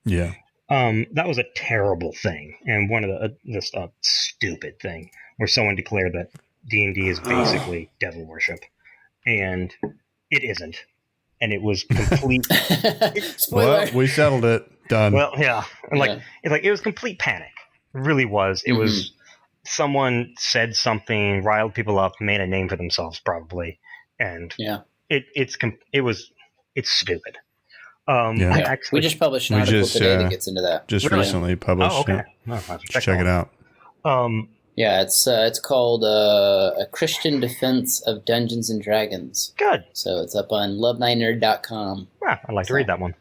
Yeah. That was a terrible thing, and one of just a stupid thing where someone declared that D&D is basically devil worship, and it isn't. And it was complete. Spoiler. Well, we settled it. Done. Well, yeah, and it was complete panic. It really was. It was someone said something, riled people up, made a name for themselves, probably, and it's stupid. We just published an article today that gets into that. Just recently published. Oh, okay. Yeah. No, check it out. It's called A Christian Defense of Dungeons and Dragons. Good. So it's up on lovethyNerd.com. Yeah, I'd like to read that one.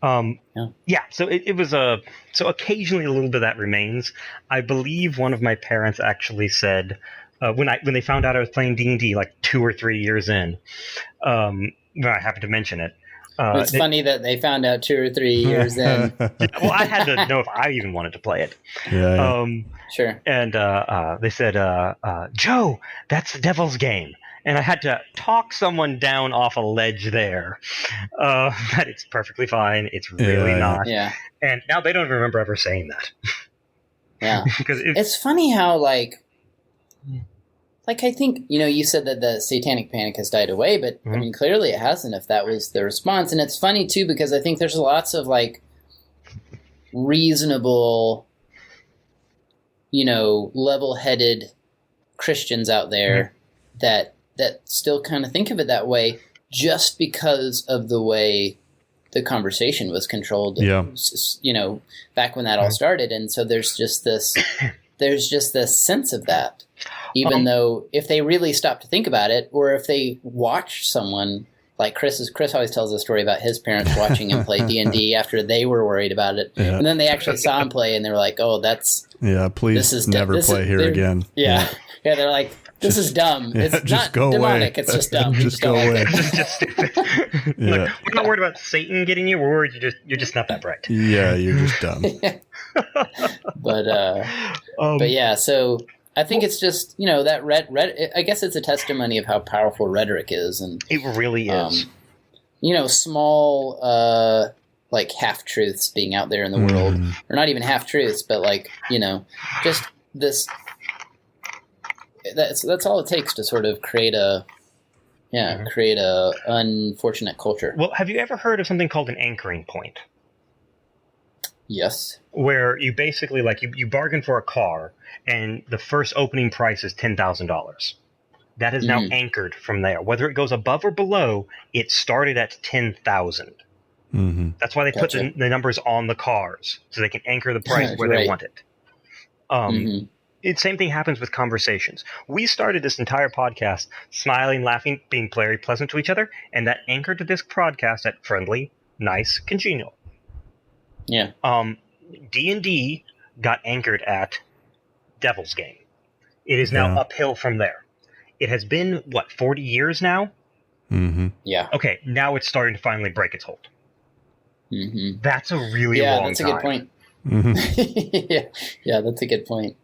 So it was so occasionally a little bit of that remains. I believe one of my parents actually said when they found out I was playing D&D like 2 or 3 years in, when I happened to mention it. It's funny that they found out 2 or 3 years in. Well, I had to know if I even wanted to play it. Yeah. Sure. And they said, Joe, that's the devil's game. And I had to talk someone down off a ledge there. That it's perfectly fine. It's really not. Yeah. And now they don't remember ever saying that. Yeah. Because it's funny how, I think, you said that the satanic panic has died away, but I mean, clearly it hasn't if that was the response. And it's funny, too, because I think there's lots of, reasonable, level-headed Christians out there that still kind of think of it that way just because of the way the conversation was controlled, back when that all started. And so there's just this sense of that. Even though if they really stop to think about it, or if they watch someone like Chris always tells a story about his parents watching him play D&D after they were worried about it. Yeah. And then they actually saw him play and they were like, oh, please never play here again. Yeah. Yeah. They're like, this is dumb. It's not demonic. It's just dumb. Just go away. It's just stupid. We're not worried about Satan getting you. We're worried you're just not that bright. Yeah. You're just dumb. But yeah, so I think it's just, that I guess it's a testimony of how powerful rhetoric is. And it really is. Small, half-truths being out there in the world. Or not even half-truths, but, just this... That's all it takes to sort of create a unfortunate culture. Well, have you ever heard of something called an anchoring point? Yes. Where you basically, you bargain for a car, and the first opening price is $10,000. That is now anchored from there. Whether it goes above or below, it started at $10,000. Mm-hmm. That's why they put the numbers on the cars, so they can anchor the price where they want it. Same thing happens with conversations. We started this entire podcast smiling, laughing, being very pleasant to each other, and that anchored to this podcast at friendly, nice, congenial. Yeah. D&D got anchored at Devil's Game. It is now uphill from there. It has been, 40 years now? Mm-hmm. Yeah. Okay, now it's starting to finally break its hold. Mm-hmm. That's a really long time. Yeah, that's a good point. Mm-hmm. yeah, that's a good point.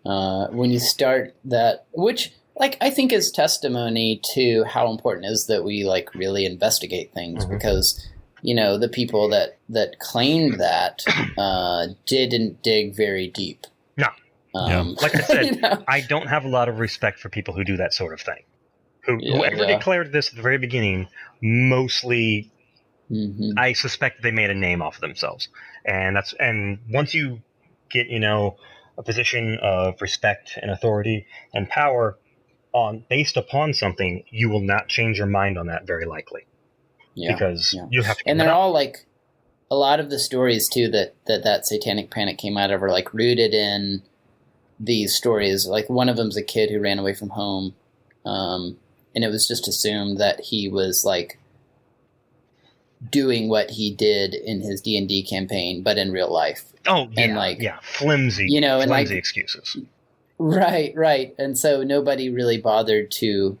When you start that, which I think is testimony to how important it is that we really investigate things, because the people that claimed that didn't dig very deep. No. Like I said, I don't have a lot of respect for people who do that sort of thing. Whoever declared this at the very beginning, mostly, I suspect they made a name off of themselves. And once you get, a position of respect and authority and power based upon something, you will not change your mind on that very likely. Yeah. Because you have to. And they're all a lot of the stories too that Satanic Panic came out of are rooted in these stories. One of them's a kid who ran away from home, and it was just assumed that he was doing what he did in his D&D campaign, but in real life. Oh, yeah, and flimsy, flimsy excuses. Right. And so nobody really bothered to,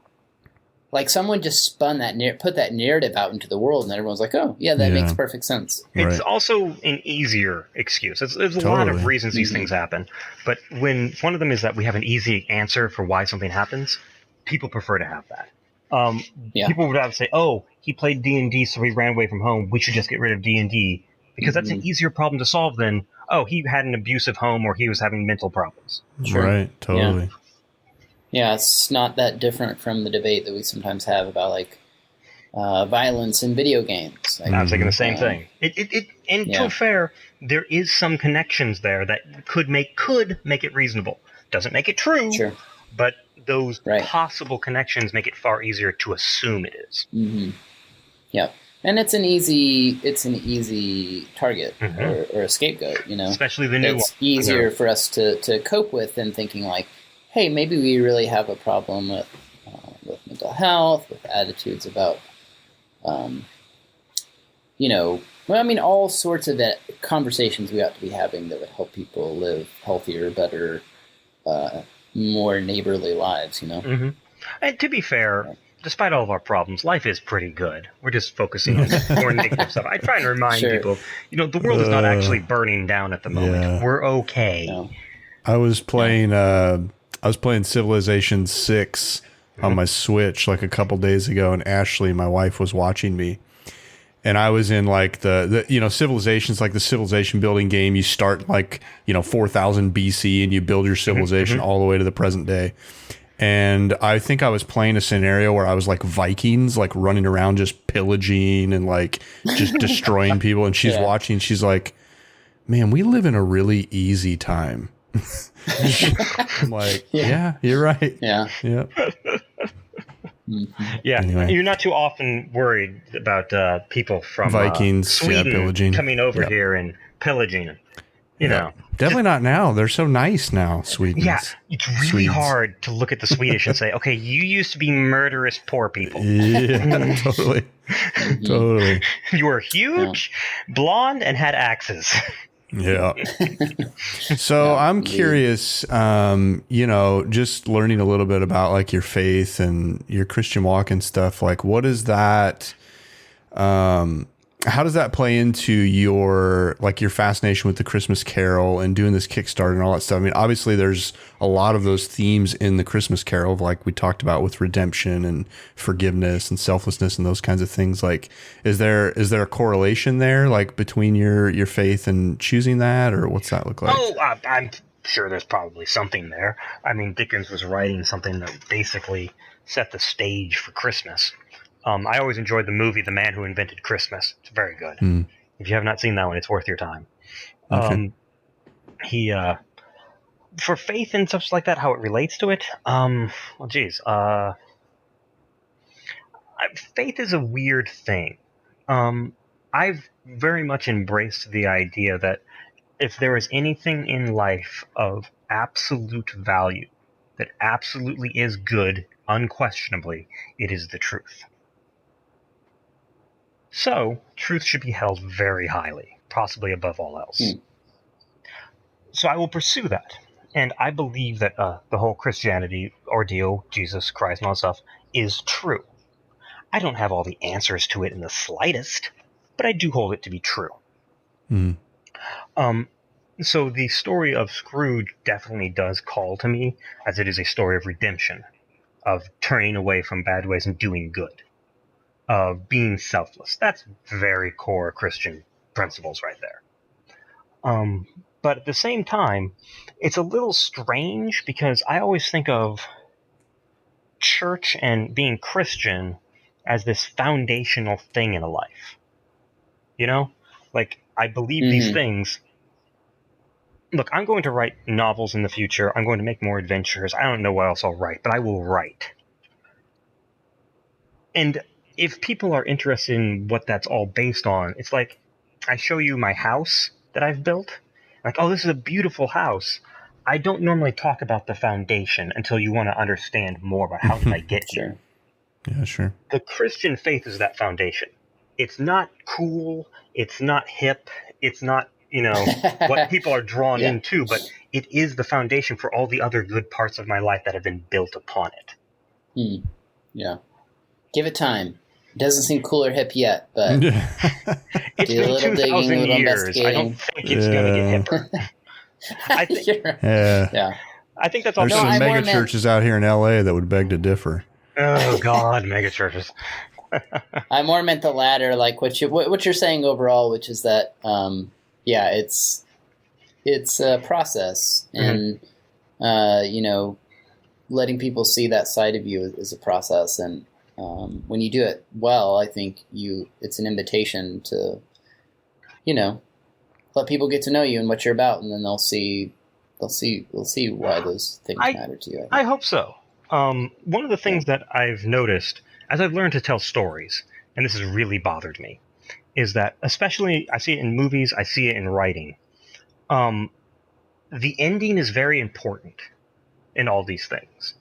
someone just spun that, put that narrative out into the world, and everyone's like, oh, yeah, that makes perfect sense. It's also an easier excuse. There's a lot of reasons these things happen, but when one of them is that we have an easy answer for why something happens, people prefer to have that. People would have to say, oh, he played D&D, so he ran away from home. We should just get rid of D&D, because that's an easier problem to solve than, oh, he had an abusive home or he was having mental problems. Sure. Right, totally. Yeah, it's not that different from the debate that we sometimes have about violence in video games. I was thinking the same thing. And to be fair, there is some connections there that could make it reasonable. Doesn't make it true, but those possible connections make it far easier to assume it is. Mm-hmm. Yeah, and it's an easy target or a scapegoat. Especially the new one. It's easier for us to cope with than thinking hey, maybe we really have a problem with mental health, with attitudes about, all sorts of conversations we ought to be having that would help people live healthier, better, more neighborly lives, Mm-hmm. And to be fair, despite all of our problems, life is pretty good. We're just focusing on more negative stuff. I try to remind people, the world is not actually burning down at the moment. Yeah. We're okay. No. I was playing Civilization 6 on my Switch a couple days ago, and Ashley, my wife, was watching me. And I was in the Civilization's the civilization building game. You start 4000 BC and you build your civilization all the way to the present day. And I think I was playing a scenario where I was Vikings, running around just pillaging and just destroying people. And she's watching. She's like, man, we live in a really easy time. I'm yeah, you're right. Yeah. Yep. Yeah, anyway. You're not too often worried about people from Vikings, Sweden pillaging, coming over here and pillaging. Definitely not now. They're so nice now, Swedes. Yeah, it's really hard to look at the Swedish and say, okay, you used to be murderous poor people. Yeah, totally. Totally. You were huge, blonde, and had axes. Yeah. So I'm curious, just learning a little bit about your faith and your Christian walk and stuff. What is that? How does that play into your fascination with the Christmas Carol and doing this Kickstarter and all that stuff? I mean, obviously there's a lot of those themes in the Christmas Carol, we talked about with redemption and forgiveness and selflessness and those kinds of things. Is there a correlation there, between your faith and choosing that, or what's that look like? Oh, I'm sure there's probably something there. I mean, Dickens was writing something that basically set the stage for Christmas. I always enjoyed the movie The Man Who Invented Christmas. It's very good. If you have not seen that one, it's worth your time. Okay. For faith and stuff like that, how it relates to it, faith is a weird thing. I've very much embraced the idea that if there is anything in life of absolute value, that absolutely is good, unquestionably, it is the truth. So, truth should be held very highly, possibly above all else. So I will pursue that. And I believe that the whole Christianity ordeal, Jesus Christ and all that stuff, is true. I don't have all the answers to it in the slightest, but I do hold it to be true. So the story of Scrooge definitely does call to me, as it is a story of redemption, of turning away from bad ways and doing good, of being selfless. That's very core Christian principles right there. But at the same time, it's a little strange because I always think of church and being Christian as this foundational thing in a life. You know? Like, I believe these things. Look, I'm going to write novels in the future. I'm going to make more adventures. I don't know what else I'll write, but I will write. And if people are interested in what that's all based on, it's like I show you my house that I've built. Like, oh, this is a beautiful house. I don't normally talk about the foundation until you want to understand more about how did I get here. Yeah, sure. The Christian faith is that foundation. It's not cool. It's not hip. It's not, what people are drawn into, but it is the foundation for all the other good parts of my life that have been built upon it. Yeah. Give it time. It doesn't seem cool or hip yet, but it's do a been little 2,000 digging, a little years. I investigating. don't think it's going to get hipper. I think that's all. There's some mega churches out here in LA that would beg to differ. Oh God, mega churches. I more meant the latter, like what you're saying overall, which is that it's a process, and letting people see that side of you is a process, and when you do it well, I think it's an invitation to let people get to know you and what you're about, and then they'll see why those things matter to you. I hope so. One of the things that I've noticed as I've learned to tell stories, and this has really bothered me, is that especially I see it in movies, I see it in writing. The ending is very important in all these things.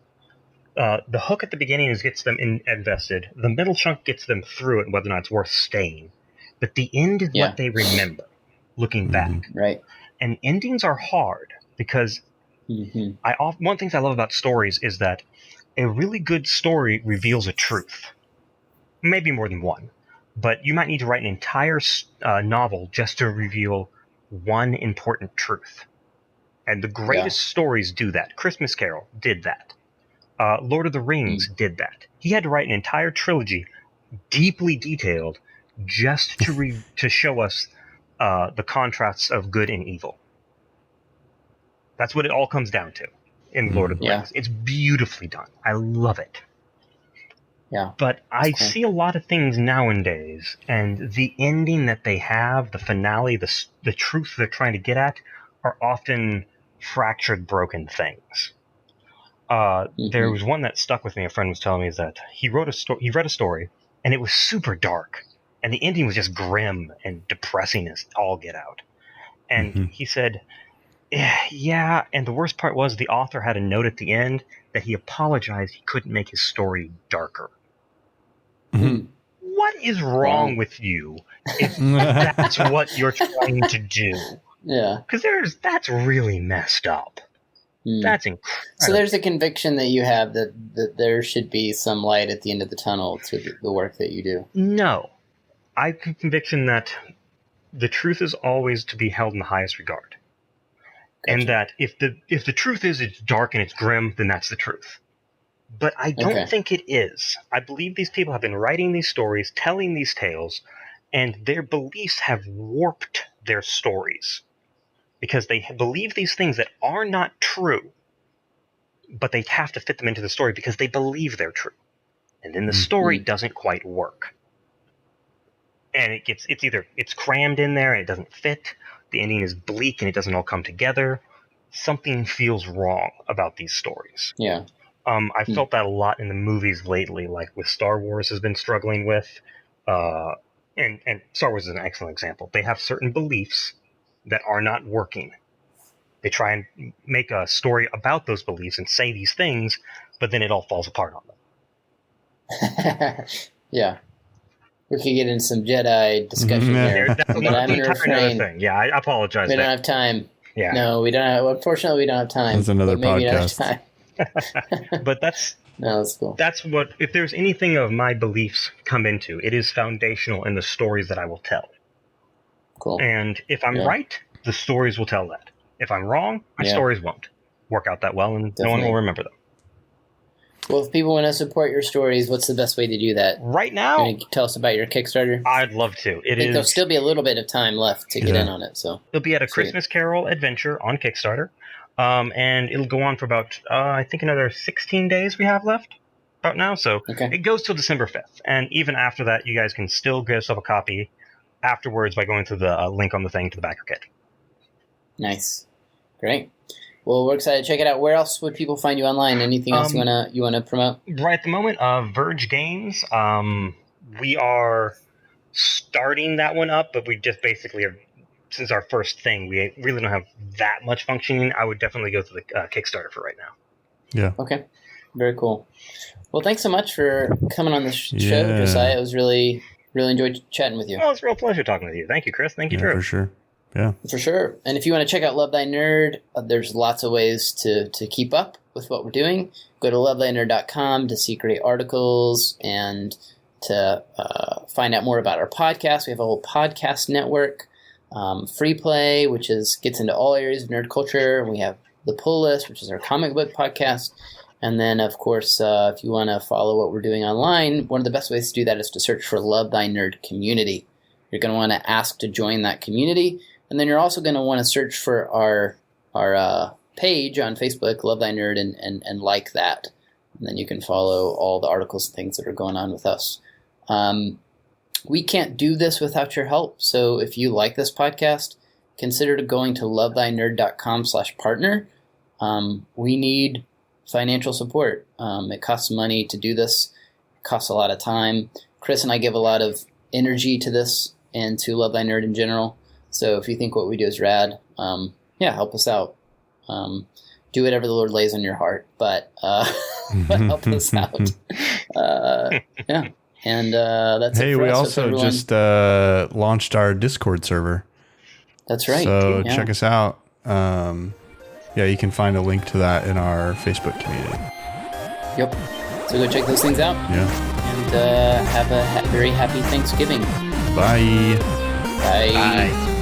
The hook at the beginning gets them invested. The middle chunk gets them through it, whether or not it's worth staying. But the end is what they remember, looking back. Right. And endings are hard because one of the things I love about stories is that a really good story reveals a truth. Maybe more than one. But you might need to write an entire novel just to reveal one important truth. And the greatest stories do that. Christmas Carol did that. Lord of the Rings did that. He had to write an entire trilogy, deeply detailed, just to show us the contrasts of good and evil. That's what it all comes down to in Lord of the Rings. It's beautifully done. I love it. Yeah. But I see a lot of things nowadays, and the ending that they have, the finale, the truth they're trying to get at, are often fractured, broken things. There was one that stuck with me. A friend was telling me is that he read a story, and it was super dark, and the ending was just grim and depressing as all get out. And he said, yeah, and the worst part was the author had a note at the end that he apologized he couldn't make his story darker. What is wrong with you if that's what you're trying to do? Yeah. Because that's really messed up. That's incredible. So there's a conviction that you have that there should be some light at the end of the tunnel to the work that you do. No. I have a conviction that the truth is always to be held in the highest regard. Gotcha. And that if the truth is it's dark and it's grim, then that's the truth. But I don't think it is. I believe these people have been writing these stories, telling these tales, and their beliefs have warped their stories. Because they believe these things that are not true, but they have to fit them into the story because they believe they're true. And then the story doesn't quite work. And it's crammed in there and it doesn't fit. The ending is bleak and it doesn't all come together. Something feels wrong about these stories. Yeah. I felt that a lot in the movies lately, like with Star Wars has been struggling with. And Star Wars is an excellent example. They have certain beliefs that are not working. They try and make a story about those beliefs and say these things, but then it all falls apart on them. Yeah. We could get into some Jedi discussion there. That's but I'm going to refrain. thing. Yeah, I apologize. We don't have time. Yeah. No, we don't have, unfortunately, we don't have time. That's another but maybe podcast. Another time. But that's No, that's cool. That's what, if there's anything of my beliefs come into, it is foundational in the stories that I will tell. Cool. And if I'm right, the stories will tell that. If I'm wrong, my stories won't work out that well, and no one will remember them. Well, if people want to support your stories, what's the best way to do that? Right now, Can you tell us about your Kickstarter? I'd love to. I think there'll still be a little bit of time left to get in on it. So it'll be at A Christmas Carol Adventure on Kickstarter. And it'll go on for about, I think, another 16 days we have left about now. So it goes till December 5th. And even after that, you guys can still get yourself a copy afterwards by going to the link on the thing to the backer kit. Nice. Great. Well, we're excited to check it out. Where else would people find you online? Anything else you wanna promote? Right at the moment, Verge Games. We are starting that one up, but we just basically are, since our first thing, we really don't have that much functioning. I would definitely go to the Kickstarter for right now. Yeah. Okay. Very cool. Well, thanks so much for coming on the show, Josiah. It was really enjoyed chatting with you. Oh, it's a real pleasure talking with you. Thank you, Chris. Thank you, Drew. For sure. Yeah. For sure. And if you want to check out Love Thy Nerd, there's lots of ways to keep up with what we're doing. Go to lovethynerd.com to see great articles and to find out more about our podcast. We have a whole podcast network. Free Play, which gets into all areas of nerd culture. We have The Pull List, which is our comic book podcast. And then, of course, if you want to follow what we're doing online, one of the best ways to do that is to search for Love Thy Nerd Community. You're going to want to ask to join that community. And then you're also going to want to search for our page on Facebook, Love Thy Nerd, and like that. And then you can follow all the articles and things that are going on with us. We can't do this without your help. So if you like this podcast, consider going to lovethynerd.com/partner. We need financial support. It costs money to do this. It costs a lot of time. Chris and I give a lot of energy to this and to Love Thy Nerd in general. So if you think what we do is rad, help us out. Do whatever the Lord lays on your heart, but help us out. And that's it for we us. also just launched our Discord server. That's right. So check us out. You can find a link to that in our Facebook community. Yep. So go check those things out. Yeah. And have a very happy Thanksgiving. Bye. Bye. Bye.